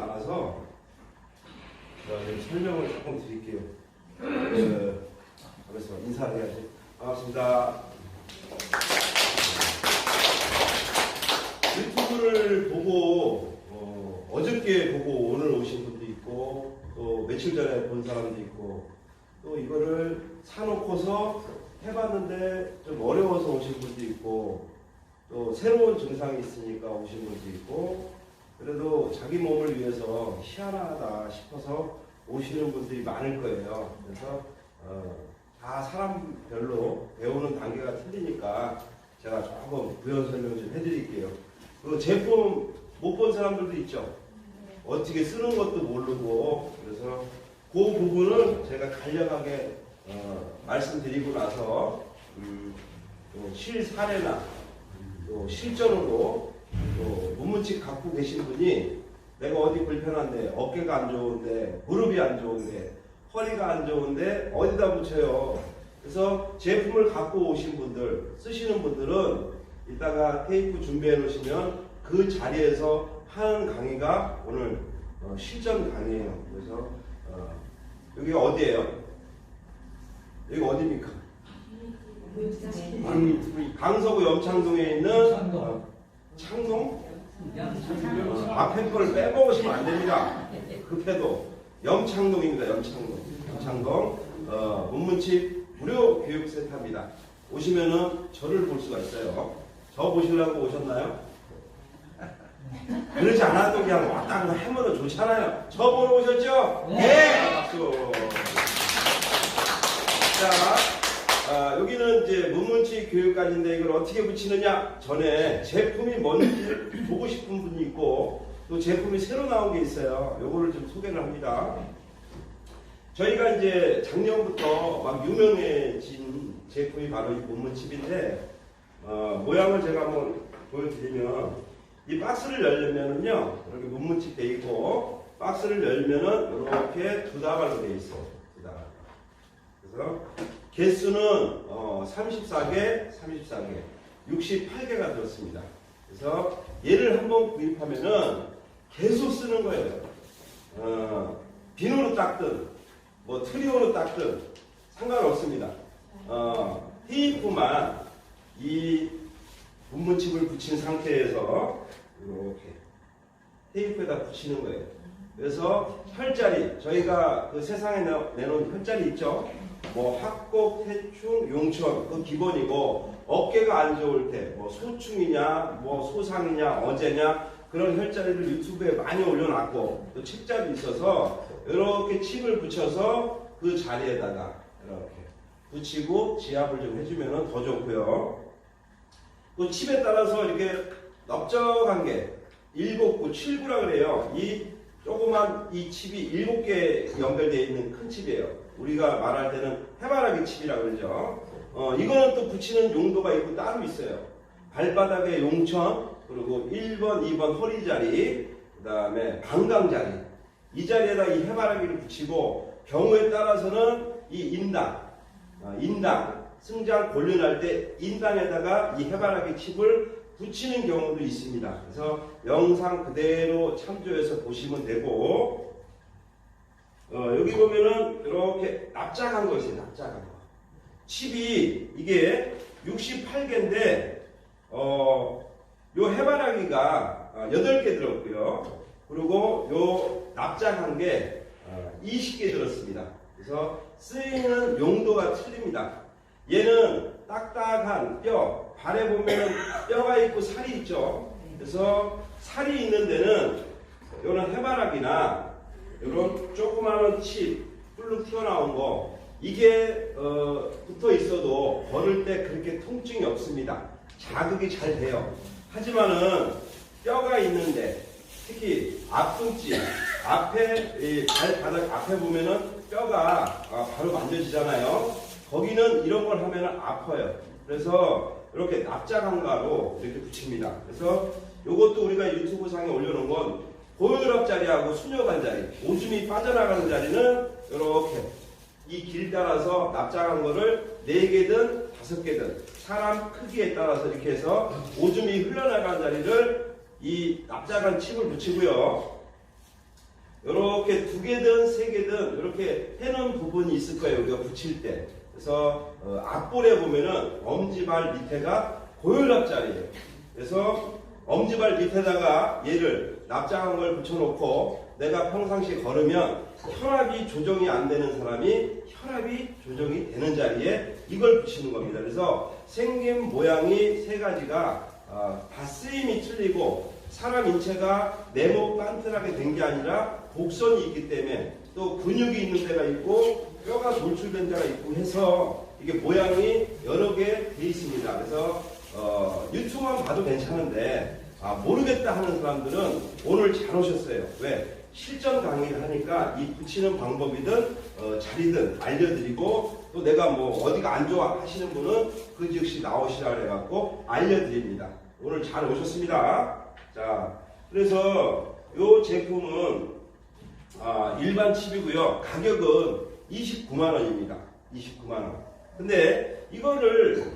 많아서 설명을 조금 드릴게요. 그래서 인사를 해야지. 반갑습니다. 유튜브를 보고 어저께 보고 오늘 오신 분도 있고 또 며칠 전에 본 사람도 있고 또 이거를 사놓고서 해봤는데 좀 어려워서 오신 분도 있고 또 새로운 증상이 있으니까 오신 분도 있고 그래도 자기 몸을 위해서 희한하다 싶어서 오시는 분들이 많을 거예요. 그래서 다 사람별로 배우는 단계가 틀리니까 제가 조금 부연 설명 좀 해드릴게요. 그 제품 못 본 사람들도 있죠. 어떻게 쓰는 것도 모르고 그래서 그 부분은 제가 간략하게 말씀드리고 나서 실 사례나 또 실전으로 또 문문칙 갖고 계신 분이 내가 어디 불편한데 어깨가 안 좋은데 무릎이 안 좋은데 허리가 안 좋은데 어디다 붙여요. 그래서 제품을 갖고 오신 분들 쓰시는 분들은 이따가 테이프 준비해 놓으시면 그 자리에서 하는 강의가 오늘 실전 강의예요. 그래서 여기가 어디예요? 여기 어디입니까? 강서구 염창동에 있는 창동? 앞에 거를 빼먹으시면 안 됩니다. 급해도 염창동입니다. 염창동 문문칙 무료 교육센터입니다. 오시면은 저를 볼 수가 있어요. 저 보시려고 오셨나요? 그러지 않아도 그냥 왔다 갔다 하면 좋잖아요. 저 보러 오셨죠? 네! 박수! 자, 여기는 이제 문문칙 교육관인데 이걸 어떻게 붙이느냐? 전에 제품이 뭔지 보고 싶은 분이 있고 또 제품이 새로 나온 게 있어요. 요거를 좀 소개를 합니다. 저희가 이제 작년부터 막 유명해진 제품이 바로 이 문문칩인데 모양을 제가 한번 보여드리면 이 박스를 열려면은요 이렇게 문문칩 돼 있고 박스를 열면은 이렇게 두 다발로 돼 있어요. 두 다발. 그래서 개수는 34개, 68개가 들었습니다. 그래서 얘를 한번 구입하면은 계속 쓰는 거예요. 비누로 닦든 뭐 트리오로 닦든 상관없습니다. 테이프만 이 문문칩을 붙인 상태에서 이렇게 테이프에다 붙이는 거예요. 그래서 혈자리, 저희가 그 세상에 내놓은 혈자리 있죠? 뭐 합곡, 태충, 용천 그 기본이고 어깨가 안 좋을 때 뭐 소충이냐, 뭐 소상이냐, 어제냐 그런 혈자리를 유튜브에 많이 올려놨고 또 책자도 있어서 이렇게 칩을 붙여서 그 자리에다가 이렇게 붙이고 지압을 좀 해주면 더 좋고요. 또 칩에 따라서 이렇게 넓적한 게 7구, 7구라 그래요. 이 조그만 이 칩이 7개 연결되어 있는 큰 칩이에요. 우리가 말할 때는 해바라기 칩이라 그러죠. 이거는 또 붙이는 용도가 있고 따로 있어요. 발바닥에 용천, 그리고 1번, 2번 허리 자리, 그 다음에 방광 자리. 이 자리에다 이 해바라기를 붙이고 경우에 따라서는 이 인당, 승장 골륜할 때 인당에다가 이 해바라기 칩을 붙이는 경우도 있습니다. 그래서 영상 그대로 참조해서 보시면 되고 여기 보면은 이렇게 납작한 거 있어요. 납작한 거. 칩이 이게 68개인데 요 해바라기가 8개 들었고요. 그리고 요 납작한 게 20개 들었습니다. 그래서 쓰이는 용도가 틀립니다. 얘는 딱딱한 뼈, 발에 보면 뼈가 있고 살이 있죠. 그래서 살이 있는 데는 이런 해바라기나 이런 조그마한 칩, 뿔룩 튀어나온 거 이게 붙어 있어도 걸을 때 그렇게 통증이 없습니다. 자극이 잘 돼요. 하지만은 뼈가 있는데 특히 앞꿈치 앞에 이 발바닥 앞에 보면은 뼈가 바로 만져지잖아요. 거기는 이런 걸 하면 아파요. 그래서 이렇게 납작한 가로 이렇게 붙입니다. 그래서 이것도 우리가 유튜브 상에 올려놓은 건 고혈압 자리하고 수녀관 자리, 오줌이 빠져나가는 자리는 이렇게 이 길 따라서 납작한 거를 4개든 5개든 사람 크기에 따라서 이렇게 해서 오줌이 흘러나가는 자리를 이 납작한 칩을 붙이고요. 두 개든 세 개든 이렇게 해놓은 부분이 있을 거예요. 우리가 붙일 때. 그래서 앞볼에 보면은 엄지발 밑에가 고혈압자리예요. 그래서 엄지발 밑에다가 얘를 납작한 걸 붙여놓고 내가 평상시에 걸으면 혈압이 조정이 안 되는 사람이 혈압이 조정이 되는 자리에 이걸 붙이는 겁니다. 그래서 생긴 모양이 세 가지가 다 쓰임이 틀리고 사람 인체가 네모 빤틀하게 된 게 아니라 곡선이 있기 때문에 또 근육이 있는 데가 있고 뼈가 돌출된 데가 있고 해서 이게 모양이 여러 개 돼 있습니다. 그래서 유튜브만 봐도 괜찮은데 모르겠다 하는 사람들은 오늘 잘 오셨어요. 왜? 실전 강의를 하니까 이 붙이는 방법이든 자리든 알려드리고 또 내가 뭐 어디가 안 좋아 하시는 분은 그 즉시 나오시라 그래갖고 알려드립니다. 오늘 잘 오셨습니다. 자, 그래서 이 제품은 일반 칩이고요. 가격은 29만 원입니다. 29만 원. 근데 이거를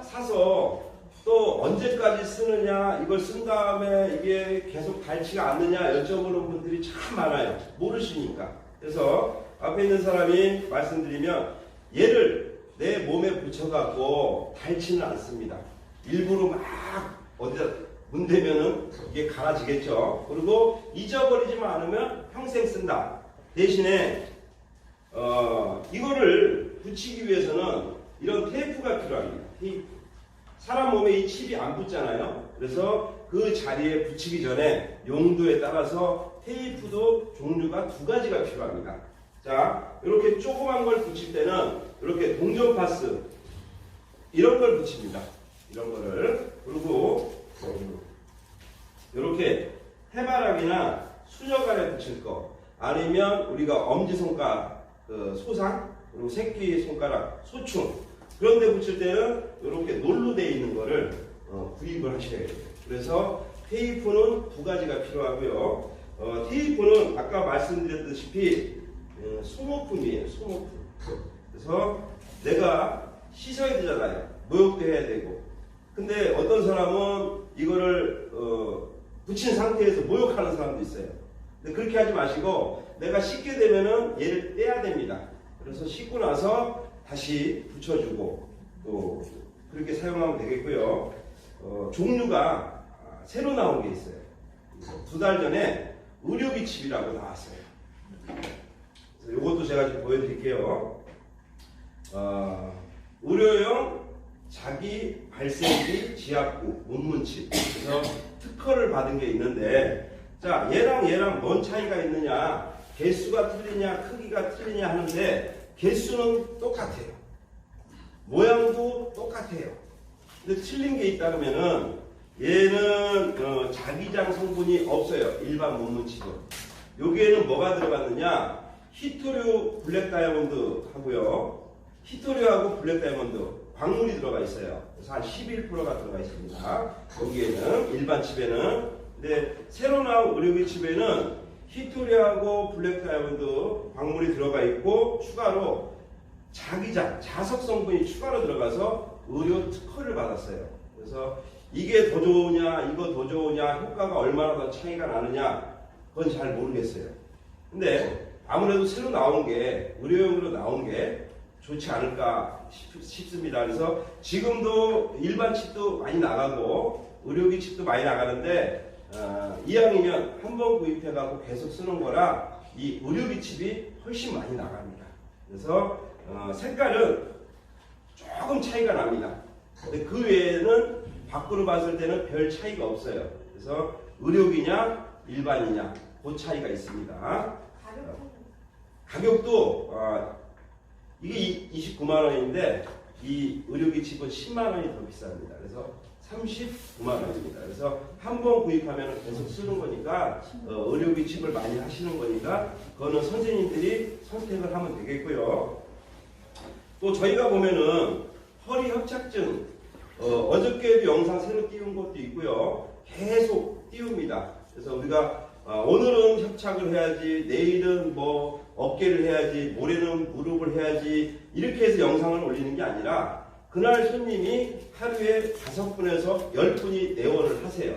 사서 또 언제까지 쓰느냐, 이걸 쓴 다음에 이게 계속 닳지가 않느냐 여쭤보는 분들이 참 많아요. 모르시니까. 그래서 앞에 있는 사람이 말씀드리면 얘를 내 몸에 붙여갖고 닳지는 않습니다. 일부러 막 어디다 문대면은 이게 갈아지겠죠. 그리고 잊어버리지만 않으면 평생 쓴다. 대신에 이거를 붙이기 위해서는 이런 테이프가 필요합니다. 테이프. 사람 몸에 이 칩이 안 붙잖아요. 그래서 그 자리에 붙이기 전에 용도에 따라서 테이프도 종류가 두 가지가 필요합니다. 자, 이렇게 조그만 걸 붙일 때는 이렇게 동전 파스 이런 걸 붙입니다. 이런 거를. 그리고 이렇게 해바라기나 수저갈에 붙일 거, 아니면 우리가 엄지손가락 소상, 그리고 새끼손가락 소충 그런 데 붙일 때는 이렇게 놀로 되어 있는 거를 구입을 하셔야 돼요. 그래서 테이프는 두 가지가 필요하고요. 테이프는 아까 말씀드렸다시피 소모품이에요. 소모품. 그래서 내가 씻어야 되잖아요. 목욕도 해야 되고. 근데 어떤 사람은 이거를 붙인 상태에서 목욕하는 사람도 있어요. 근데 그렇게 하지 마시고 내가 씻게 되면은 얘를 떼야 됩니다. 그래서 씻고 나서 다시 붙여주고 또 그렇게 사용하면 되겠고요. 종류가 새로 나온 게 있어요. 2달 전에 의료기 칩이라고 나왔어요. 그래서 이것도 제가 좀 보여드릴게요. 의료용 자기 발생기 지압구 문문칩. 그래서 특허를 받은 게 있는데, 자, 얘랑 뭔 차이가 있느냐, 개수가 틀리냐 크기가 틀리냐 하는데 개수는 똑같아요. 모양도 똑같아요. 근데 틀린 게 있다 그러면은 얘는 자기장 성분이 없어요. 일반 문문칩은. 여기에는 뭐가 들어갔느냐, 히토류 블랙 다이아몬드 하고요. 히토류하고 블랙 다이아몬드 광물이 들어가 있어요. 그래서 한 11%가 들어가 있습니다. 여기에는 일반 칩에는. 근데 새로 나온 의료기 칩에는 히토류하고 블랙 다이아몬드 광물이 들어가 있고 추가로 자기장, 자석 성분이 추가로 들어가서 의료 특허를 받았어요. 그래서 이게 더 좋으냐, 이거 더 좋으냐, 효과가 얼마나 더 차이가 나느냐, 그건 잘 모르겠어요. 근데 아무래도 새로 나온 게, 의료용으로 나온 게 좋지 않을까 싶습니다. 그래서 지금도 일반 칩도 많이 나가고 의료기 칩도 많이 나가는데 이왕이면 한 번 구입해갖고 계속 쓰는 거라 이 의료기 칩이 훨씬 많이 나갑니다. 그래서 색깔은 조금 차이가 납니다. 근데 그 외에는 밖으로 봤을 때는 별 차이가 없어요. 그래서 의료기냐 일반이냐 그 차이가 있습니다. 가격도 이게 29만 원인데 이 의료기 칩은 10만 원이 더 비쌉니다. 그래서 39만 원입니다. 그래서 한 번 구입하면 계속 쓰는 거니까 의료기 칩을 많이 하시는 거니까 그거는 선생님들이 선택을 하면 되겠고요. 또 저희가 보면은 허리 협착증 어저께도 영상 새로 띄운 것도 있고요. 계속 띄웁니다. 그래서 우리가 오늘은 협착을 해야지, 내일은 뭐 어깨를 해야지, 모레는 무릎을 해야지 이렇게 해서 영상을 올리는 게 아니라 그날 손님이 하루에 5분에서 10분이 내원을 하세요.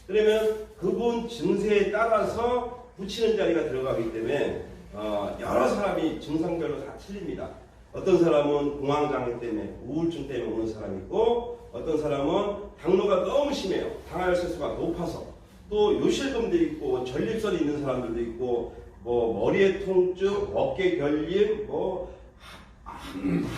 그러면 그분 증세에 따라서 붙이는 자리가 들어가기 때문에 여러 사람이 증상별로 다 틀립니다. 어떤 사람은 공황장애 때문에 우울증 때문에 오는 사람이 있고 어떤 사람은 당뇨가 너무 심해요. 당화혈색소가 높아서 또 요실금도 있고 전립선이 있는 사람들도 있고 뭐 머리의 통증, 어깨 결림, 뭐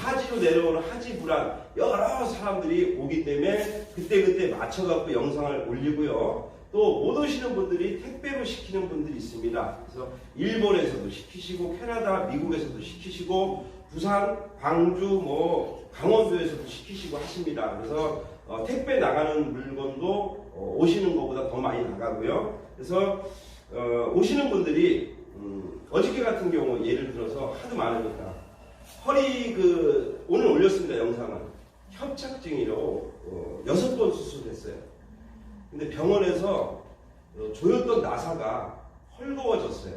하지로 내려오는 하지 불안 여러 사람들이 오기 때문에 그때 맞춰갖고 영상을 올리고요. 또 못 오시는 분들이 택배로 시키는 분들이 있습니다. 그래서 일본에서도 시키시고 캐나다, 미국에서도 시키시고 부산, 광주, 뭐 강원도에서도 시키시고 하십니다. 그래서 택배 나가는 물건도 오시는 것보다 더 많이 나가고요. 그래서 오시는 분들이 어저께 같은 경우 예를 들어서 하도 많으니까 허리 오늘 올렸습니다. 영상은 협착증으로 6번 수술했어요. 근데 병원에서 조였던 나사가 헐거워졌어요.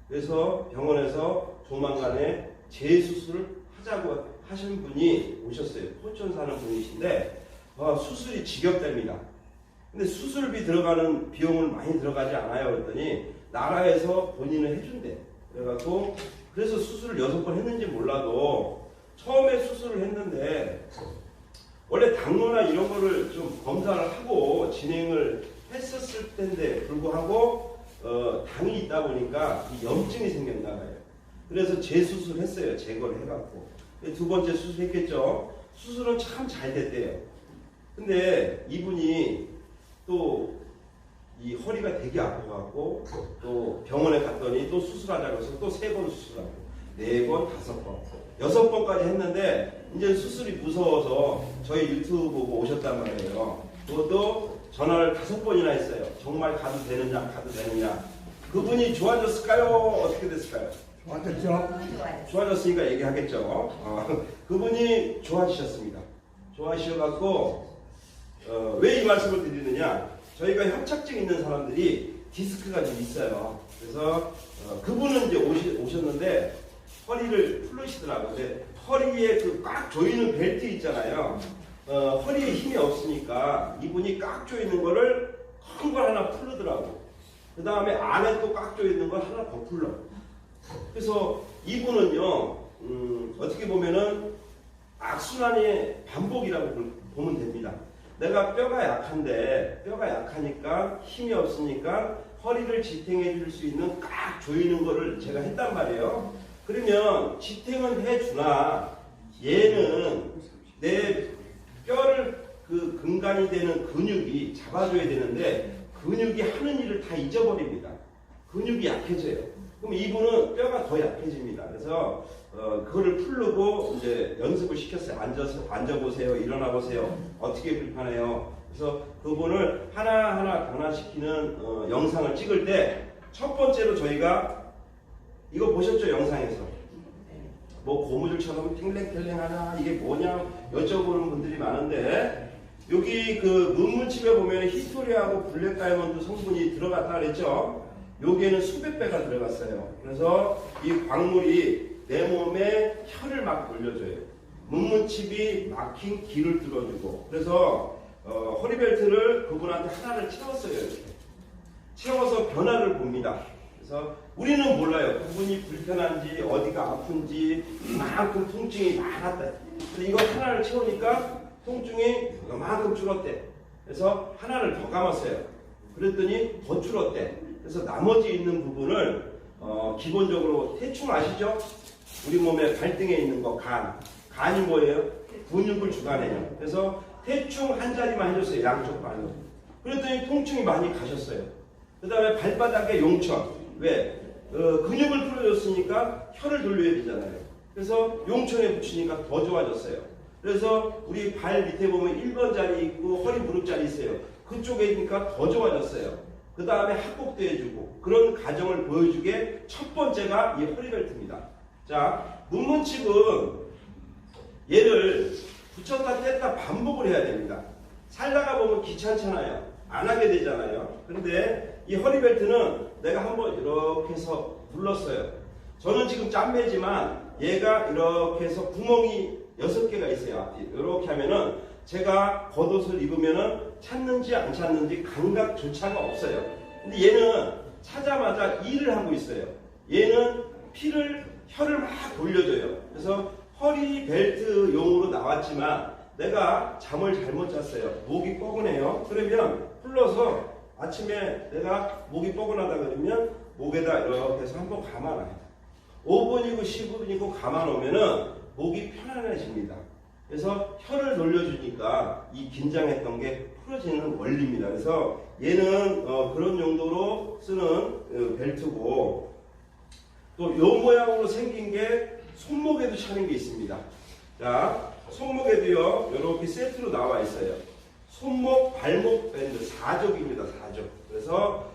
그래서 병원에서 조만간에 재수술을 하자고 하신 분이 오셨어요. 포천 사는 분이신데 수술이 지겹답니다. 근데 수술비 들어가는 비용을 많이 들어가지 않아요. 그랬더니 나라에서 본인은 해준대. 그래갖고 그래서 수술을 6번 했는지 몰라도 처음에 수술을 했는데 원래 당뇨나 이런 거를 좀 검사를 하고 진행을 했었을 텐데 불구하고 당이 있다 보니까 염증이 생겼나 봐요. 그래서 재수술했어요. 제거를 해갖고. 두 번째 수술했겠죠. 수술은 참 잘 됐대요. 근데 이분이 또 이 허리가 되게 아파갖고 또 병원에 갔더니 또 수술하자고 해서 또 3번 수술하고 4번, 5번, 6번까지 했는데 이제 수술이 무서워서 저희 유튜브 보고 오셨단 말이에요. 그것도 전화를 5번이나 했어요. 정말 가도 되느냐, 그분이 좋아졌을까요? 어떻게 됐을까요? 좋아졌죠? 좋아졌으니까 얘기하겠죠. 그분이 좋아지셨습니다. 좋아지셔갖고 왜 이 말씀을 드리느냐? 저희가 협착증 있는 사람들이 디스크가 좀 있어요. 그래서 그분은 이제 오셨는데 허리를 풀으시더라고요. 근데 허리에 꽉 조이는 벨트 있잖아요. 허리에 힘이 없으니까 이분이 꽉 조이는 거를 큰 걸 하나 풀르더라고. 그 다음에 안에 또 꽉 조이는 걸 하나 더 풀러. 그래서 이분은요, 어떻게 보면은 악순환의 반복이라고 보면 됩니다. 내가 뼈가 약하니까 힘이 없으니까 허리를 지탱해 줄 수 있는 꽉 조이는 거를 제가 했단 말이에요. 그러면 지탱은 해주나 얘는 내 뼈를 근간이 되는 근육이 잡아줘야 되는데 근육이 하는 일을 다 잊어버립니다. 근육이 약해져요. 그럼 이분은 뼈가 더 약해집니다. 그래서 그거를 풀르고 이제 연습을 시켰어요. 앉아보세요. 일어나보세요. 어떻게 불편해요. 그래서 그분을 하나하나 변화시키는 영상을 찍을 때 첫 번째로 저희가 이거 보셨죠? 영상에서. 뭐 고무줄처럼 탱랭탱랭하나 이게 뭐냐 여쭤보는 분들이 많은데 여기 문문집에 보면 히토리하고 블랙 다이아몬드 성분이 들어갔다 그랬죠? 여기에는 수백 배가 들어갔어요. 그래서 이 광물이 내 몸에 혈을 막 돌려줘요. 문문칩이 막힌 기를 뚫어주고. 그래서 허리벨트를 그분한테 하나를 채웠어요. 이렇게. 채워서 변화를 봅니다. 그래서 우리는 몰라요. 그분이 불편한지 어디가 아픈지 이만큼 통증이 많았다. 근데 이거 하나를 채우니까 통증이 이만큼 줄었대. 그래서 하나를 더 감았어요. 그랬더니 더 줄었대. 그래서 나머지 있는 부분을 기본적으로 대충 아시죠? 우리 몸의 발등에 있는 거 간이 뭐예요? 근육을 주관해요. 그래서 대충 한 자리만 해줬어요. 양쪽 발로. 그랬더니 통증이 많이 가셨어요. 그 다음에 발바닥에 용천. 왜? 근육을 풀어줬으니까 혈을 돌려야 되잖아요. 그래서 용천에 붙이니까 더 좋아졌어요. 그래서 우리 발 밑에 보면 1번 자리 있고 허리 무릎 자리 있어요. 그쪽에 있으니까 더 좋아졌어요. 그 다음에 합곡도 해주고 그런 과정을 보여주게 첫 번째가 이 허리벨트입니다. 자, 문문칩은 얘를 붙였다 뗐다 반복을 해야 됩니다. 살다가 보면 귀찮잖아요. 안 하게 되잖아요. 그런데 이 허리벨트는 내가 한번 이렇게 해서 눌렀어요. 저는 지금 짬매지만 얘가 이렇게 해서 구멍이 6개가 있어요. 앞뒤. 이렇게 하면은 제가 겉옷을 입으면은 찾는지 안 찾는지 감각조차가 없어요. 근데 얘는 차자마자 일을 하고 있어요. 얘는 혀를 막 돌려줘요. 그래서 허리 벨트용으로 나왔지만 내가 잠을 잘못 잤어요. 목이 뻐근해요. 그러면 풀러서 아침에 내가 목이 뻐근하다 그러면 목에다 이렇게 해서 한번 감아놔요. 5분이고 10분이고 감아놓으면은 목이 편안해집니다. 그래서 혀를 돌려주니까 이 긴장했던 게 풀어지는 원리입니다. 그래서 얘는 그런 용도로 쓰는 벨트고, 또 요 모양으로 생긴 게 손목에도 차는 게 있습니다. 자, 손목에도요 이렇게 세트로 나와 있어요. 손목, 발목 밴드 4족입니다. 4족. 그래서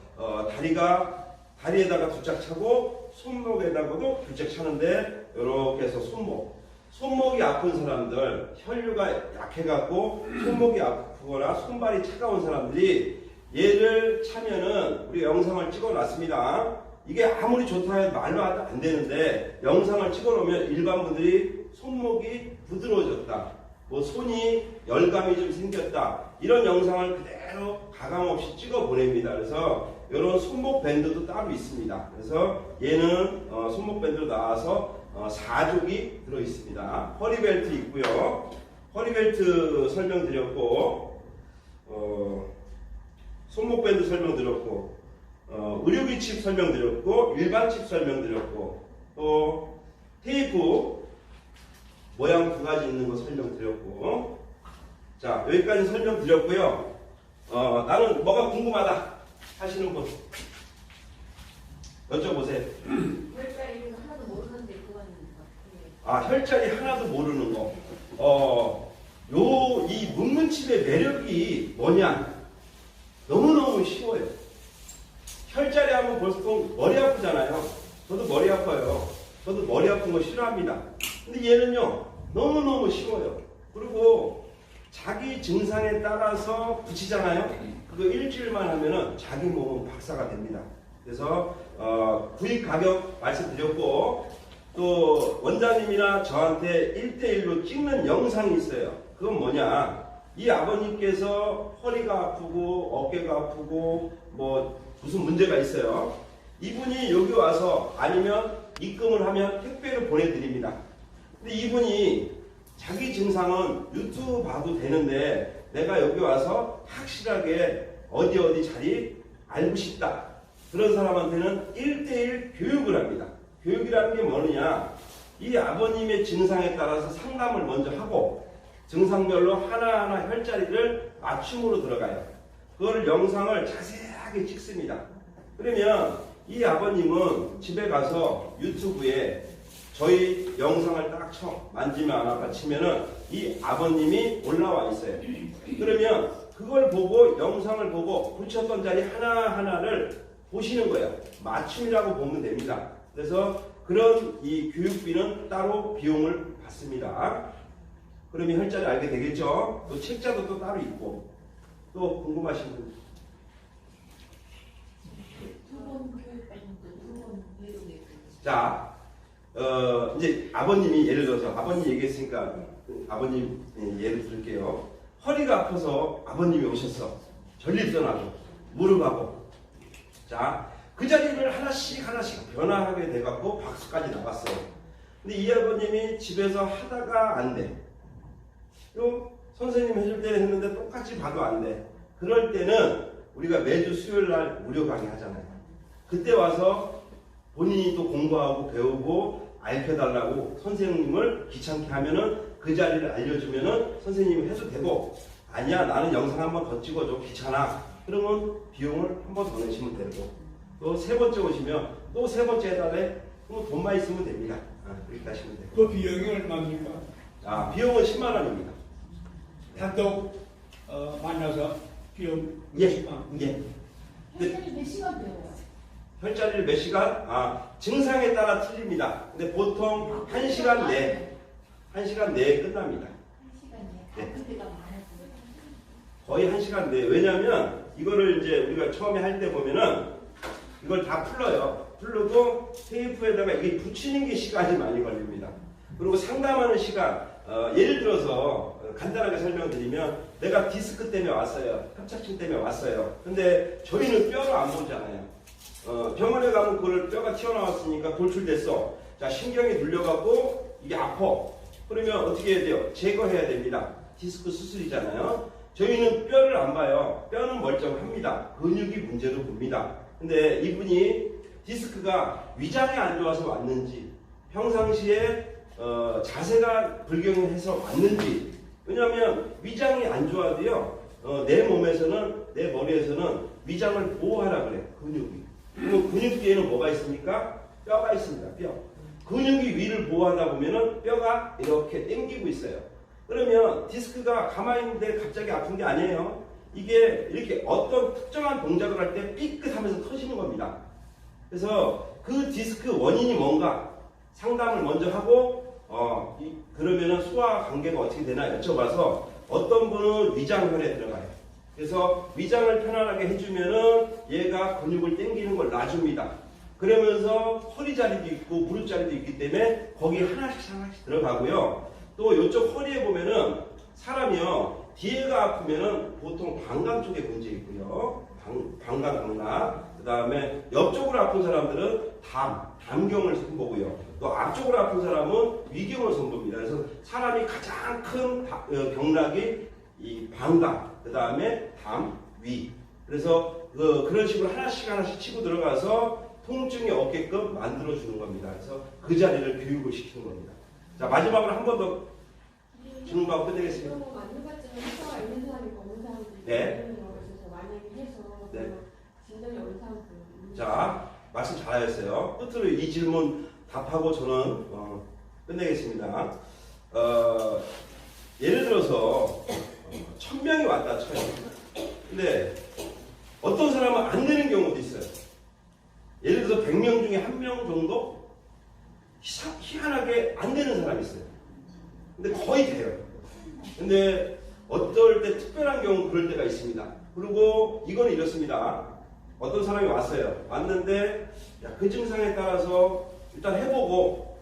다리에다가 두 짝 차고 손목에다가도 두 짝 차는데, 이렇게 해서 손목이 아픈 사람들, 혈류가 약해갖고 손목이 아프거나 손발이 차가운 사람들이 얘를 차면은, 우리 영상을 찍어놨습니다. 이게 아무리 좋다 해도 말로 안 되는데, 영상을 찍어놓으면 일반 분들이 손목이 부드러워졌다, 뭐 손이 열감이 좀 생겼다, 이런 영상을 그대로 가감없이 찍어 보냅니다. 그래서 이런 손목 밴드도 따로 있습니다. 그래서 얘는 손목 밴드로 나와서 4족이 들어 있습니다. 허리벨트 있고요. 허리벨트 설명드렸고, 손목 밴드 설명드렸고, 의료기 칩 설명드렸고, 일반 칩 설명드렸고, 또 테이프 모양 두 가지 있는 거 설명드렸고, 자, 여기까지 설명드렸고요. 나는 뭐가 궁금하다 하시는 분 여쭤보세요. 혈자리 하나도 모르는데 그거는 어떻게? 혈자리 하나도 모르는 거. 이 문문칩의 매력이 뭐냐? 너무너무 쉬워요. 혈자리 하면 보통 머리 아프잖아요. 저도 머리 아파요. 저도 머리 아픈 거 싫어합니다. 근데 얘는요, 너무너무 쉬워요. 그리고 자기 증상에 따라서 붙이잖아요. 그거 일주일만 하면은 자기 몸은 박사가 됩니다. 그래서 구입 가격 말씀드렸고, 또 원장님이나 저한테 1대1로 찍는 영상이 있어요. 그건 뭐냐? 이 아버님께서 허리가 아프고 어깨가 아프고 뭐 무슨 문제가 있어요. 이분이 여기 와서, 아니면 입금을 하면 택배로 보내드립니다. 근데 이분이 자기 증상은 유튜브 봐도 되는데, 내가 여기 와서 확실하게 어디 자리 알고 싶다, 그런 사람한테는 1대1 교육을 합니다. 교육이라는 게 뭐느냐? 이 아버님의 증상에 따라서 상담을 먼저 하고, 증상별로 하나하나 혈자리를 맞춤으로 들어가요. 그걸 영상을 자세하게 찍습니다. 그러면 이 아버님은 집에 가서 유튜브에 저희 영상을 딱 만지면 하나 치면은 이 아버님이 올라와 있어요. 그러면 그걸 보고, 영상을 보고 붙였던 자리 하나하나를 보시는 거예요. 맞춤이라고 보면 됩니다. 그래서 그런 이 교육비는 따로 비용을 받습니다. 그러면 혈자리 알게 되겠죠? 또 책자도 또 따로 있고. 또 궁금하신 분? 두번 교육받는데 두번 외우게. 자, 이제 아버님이, 예를 들어서 아버님 얘기했으니까 아버님 예를 들게요. 허리가 아파서 아버님이 오셨어. 전립선하고 무릎하고. 자, 그 자리를 하나씩 변화하게 돼갖고 박수까지 나갔어요. 근데 이 아버님이 집에서 하다가 안 돼. 또 선생님 해줄 때는 했는데 똑같이 봐도 안 돼. 그럴 때는 우리가 매주 수요일 날 무료 강의 하잖아요. 그때 와서 본인이 또 공부하고 배우고 알려달라고 선생님을 귀찮게 하면은, 그 자리를 알려주면은 선생님이 해도 되고, 아니야 나는 영상 한번 더 찍어줘 귀찮아, 그러면 비용을 한 번 더 내시면 되고, 또 세 번째 오시면 또 세 번째 해달래, 그럼 돈만 있으면 됩니다. 그렇게 하시면 되고. 그 비용이 얼마입니까? 비용은 10만 원입니다. 단독 만나서 비용 예. 혈자리 몇 시간 배워요? 혈자리를 몇 시간? 증상에 따라 틀립니다. 근데 보통 1시간 내에 끝납니다. 1시간 내에 네. 가끔 때가 많아서. 거의 1시간 내에. 왜냐면 이거를 이제 우리가 처음에 할 때 보면은 이걸 다 풀러요. 풀르고 테이프에다가 이게 붙이는 게 시간이 많이 걸립니다. 그리고 상담하는 시간, 예를 들어서 간단하게 설명드리면, 내가 디스크 때문에 왔어요. 협착증 때문에 왔어요. 근데 저희는 뼈를 안 보잖아요. 병원에 가면 그걸 뼈가 튀어나왔으니까 돌출됐어. 자, 신경이 눌려갖고 이게 아파. 그러면 어떻게 해야 돼요? 제거해야 됩니다. 디스크 수술이잖아요. 저희는 뼈를 안 봐요. 뼈는 멀쩡합니다. 근육이 문제로 봅니다. 근데 이분이 디스크가 위장이 안 좋아서 왔는지 평상시에 자세가 불경해서 왔는지, 왜냐하면 위장이 안 좋아도요 내 몸에서는, 내 머리에서는 위장을 보호하라 그래. 근육이. 그리고 근육 뒤에는 뭐가 있습니까? 뼈가 있습니다. 뼈. 근육이 위를 보호하다 보면은 뼈가 이렇게 당기고 있어요. 그러면 디스크가 가만히 있는데 갑자기 아픈 게 아니에요. 이게 이렇게 어떤 특정한 동작을 할 때 삐끗하면서 터지는 겁니다. 그래서 그 디스크 원인이 뭔가 상담을 먼저 하고 그러면은 소화 관계가 어떻게 되나 여쭤봐서 어떤 분은 위장혈에 들어가요. 그래서 위장을 편안하게 해주면은 얘가 근육을 당기는 걸 놔줍니다. 그러면서 허리 자리도 있고 무릎 자리도 있기 때문에 거기 하나씩 들어가고요. 또 이쪽 허리에 보면은 사람이요 뒤에가 아프면은 보통 방광 쪽에 문제 있고요. 방광, 그 다음에 옆쪽으로 아픈 사람들은 담경을 선보고요. 또 앞쪽으로 아픈 사람은 위경을 선보입니다. 그래서 사람이 가장 큰 경락이 이 방광, 그 다음에 담, 위. 그래서 그런 식으로 하나씩 치고 들어가서 통증이 없게끔 만들어주는 겁니다. 그래서 그 자리를 교육을 시키는 겁니다. 자, 마지막으로 한 번 더 질문하고 끝내겠습니다. 만능발전을 효과가 있는 사람이 없는 사람들이 네. 있는 경우가 있어서 만약에 해서 네. 진단이 어느 사람들 자, 말씀 잘하셨어요. 끝으로 이 질문 답하고 저는 끝내겠습니다. 예를 들어서 1000명이 왔다 쳐요. 근데 어떤 사람은 안 되는 경우도 있어요. 예를 들어서 100명 중에 1명 정도 희한하게 안 되는 사람이 있어요. 근데 거의 돼요. 근데 어떨 때 특별한 경우 그럴 때가 있습니다. 그리고 이거는 이렇습니다. 어떤 사람이 왔어요. 왔는데 그 증상에 따라서 일단 해보고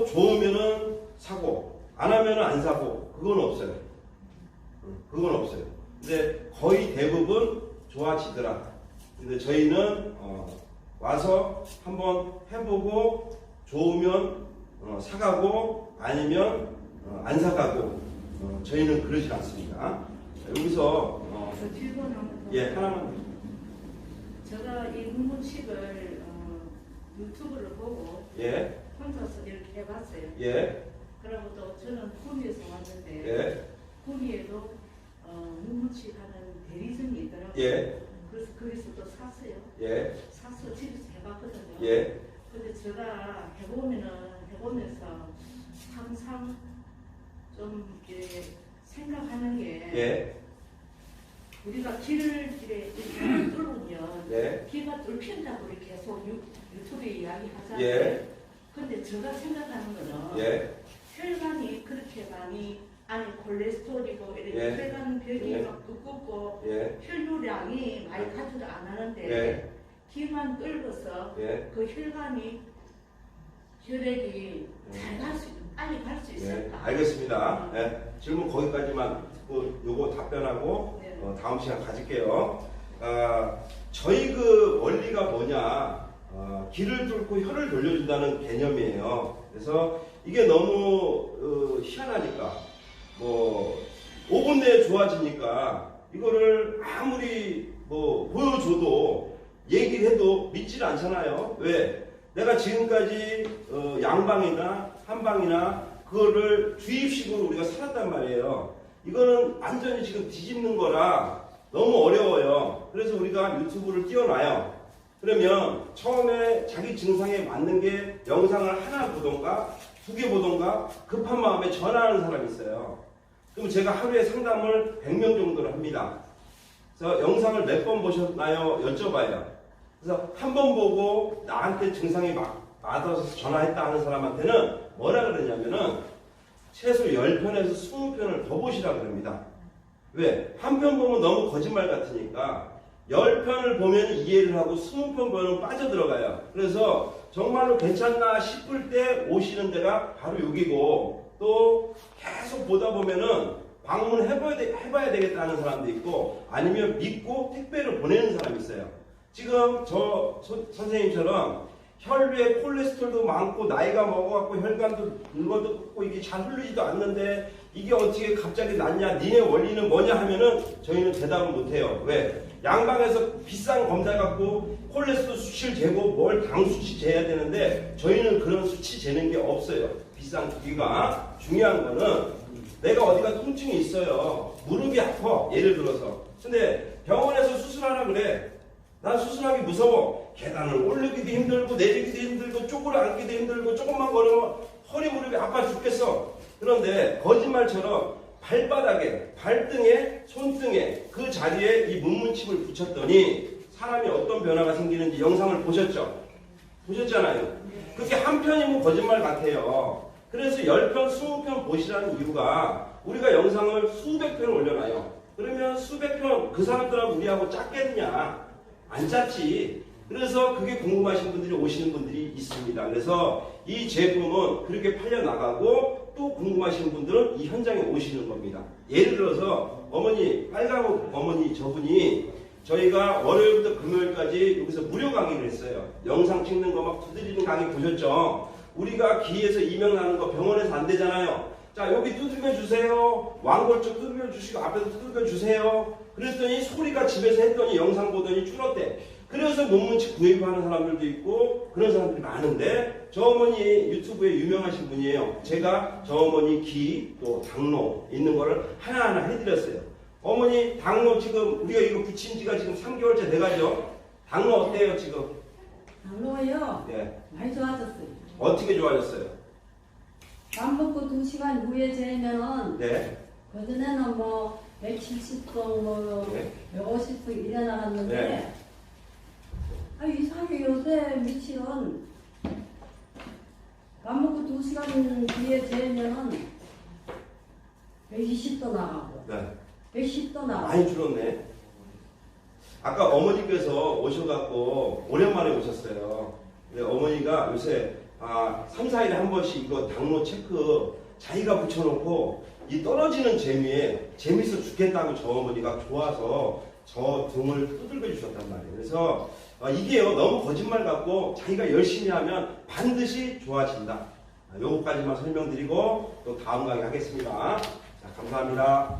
좋으면은 사고 안 하면은 안 사고 그건 없어요. 그건 없어요. 근데 거의 대부분 좋아지더라. 근데 저희는 와서 한번 해보고 좋으면 사가고 아니면 안 사가고 저희는 그러지 않습니다. 여기서 저 질문 한번 더. 예 하나만. 제가 이 문문식을 유튜브를 보고 예. 혼자서 이렇게 해봤어요. 예. 그리고 또 저는 구미에서 왔는데 예. 구미에도 문문식 하는 대리점이 있더라고요. 예. 그래서 거기서 또 샀어요. 예. 사서 집에서 해봤거든요. 예. 근데 제가 해보면서 항상 좀 이렇게 생각하는 게 예. 우리가 길을 이렇게 뚫으면 네. 길가 뚫힌다고 이렇게 계속 유튜브에 이야기하잖아요. 예. 근데 제가 생각하는 거는 예. 혈관이 그렇게 많이 안에 콜레스테롤이고 이렇게 예. 혈관벽이 예. 막 두껍고 예. 혈류량이 많이 가지도 안 하는데 예. 길만 뚫어서 예. 그 혈관이 혈액이 잘 갈 수, 빨리 갈 수 예. 있을까? 알겠습니다. 예. 질문 거기까지만 듣고 요거 답변하고 네. 다음 시간 가질게요. 저희 그 원리가 뭐냐? 길을 뚫고 혀를 돌려준다는 개념이에요. 그래서 이게 너무 희한하니까 뭐 5분 내에 좋아지니까 이거를 아무리 뭐 보여줘도 얘기를 해도 믿질 않잖아요. 왜? 내가 지금까지 양방이나 한방이나 그거를 주입식으로 우리가 살았단 말이에요. 이거는 완전히 지금 뒤집는 거라 너무 어려워요. 그래서 우리가 유튜브를 띄워놔요. 그러면 처음에 자기 증상에 맞는 게 영상을 하나 보던가 2개 보던가 급한 마음에 전화하는 사람이 있어요. 그럼 제가 하루에 상담을 100명 정도를 합니다. 그래서 영상을 몇 번 보셨나요? 여쭤봐요. 그래서 한 번 보고 나한테 증상이 맞아서 전화했다 하는 사람한테는 뭐라 그러냐면은 최소 10편에서 20편을 더 보시라 그럽니다. 왜? 한 편 보면 너무 거짓말 같으니까 10편을 보면 이해를 하고 20편 보면 빠져들어가요. 그래서 정말로 괜찮나 싶을 때 오시는 데가 바로 여기고 또 계속 보다 보면은 방문해봐야 되겠다는 사람도 있고 아니면 믿고 택배를 보내는 사람이 있어요. 지금 선생님처럼 혈류에 콜레스테롤도 많고 나이가 먹어갖고 혈관도 늙어도 고 이게 잘 흐르지도 않는데 이게 어떻게 갑자기 낫냐? 니네 원리는 뭐냐 하면은 저희는 대답을 못해요. 왜? 양방에서 비싼 검사 갖고 콜레스테롤 수치를 재고 뭘 당 수치 재야 되는데 저희는 그런 수치 재는 게 없어요. 비싼 기기가. 중요한 거는 내가 어디가 통증이 있어요. 무릎이 아파. 예를 들어서. 근데 병원에서 수술하라 그래. 난 수술하기 무서워. 계단을 올리기도 힘들고 내리기도 힘들고 쪼그려 앉기도 힘들고 조금만 걸으면 허리 무릎이 아파 죽겠어. 그런데 거짓말처럼 발바닥에, 발등에, 손등에 그 자리에 이 문문칩을 붙였더니 사람이 어떤 변화가 생기는지 영상을 보셨죠? 보셨잖아요. 그게 한 편이면 거짓말 같아요. 그래서 10편, 20편 보시라는 이유가 우리가 영상을 수백 편 올려놔요. 그러면 수백 편 그 사람들하고 우리하고 짰겠냐? 안 짰지. 그래서 그게 궁금하신 분들이 오시는 분들이 있습니다. 그래서 이 제품은 그렇게 팔려나가고 또 궁금하신 분들은 이 현장에 오시는 겁니다. 예를 들어서 어머니, 빨가고 어머니 저분이 저희가 월요일부터 금요일까지 여기서 무료 강의를 했어요. 영상 찍는 거 막 두드리는 강의 보셨죠? 우리가 기에서 이명 나는 거 병원에서 안 되잖아요. 자, 여기 두들겨 주세요. 왕골 쪽 두들겨 주시고 앞에서 두들겨 주세요. 그랬더니 소리가 집에서 했더니 영상 보더니 줄었대. 그래서 문문치 구입하는 사람들도 있고 그런 사람들이 많은데 저 어머니 유튜브에 유명하신 분이에요. 제가 저 어머니 기 또 당로 있는 거를 하나하나 해드렸어요. 어머니 당로 지금 우리가 이거 붙인 지가 지금 3개월째 돼가죠. 당로 어때요 지금? 당로요? 예. 많이 좋아졌어요. 어떻게 좋아졌어요? 밥 먹고 2시간 후에 재면은 네. 그전에는 뭐 170도 뭐 네. 150도 이래 나갔는데 네. 아 이상하게 요새 며칠은 밥 먹고 2시간 뒤에 재면은 120도 나가고 네. 110도 나가고 많이 줄었네. 아까 어머니께서 오셔갖고 오랜만에 오셨어요. 근데 어머니가 요새 3, 4일에 한 번씩 이거 당로 체크 자기가 붙여놓고 이 떨어지는 재미에 재밌어 죽겠다고 저 어머니가 좋아서 저 등을 두들겨 주셨단 말이에요. 그래서 이게요 너무 거짓말 같고 자기가 열심히 하면 반드시 좋아진다. 요거까지만 설명드리고 또 다음 강의 하겠습니다. 자, 감사합니다.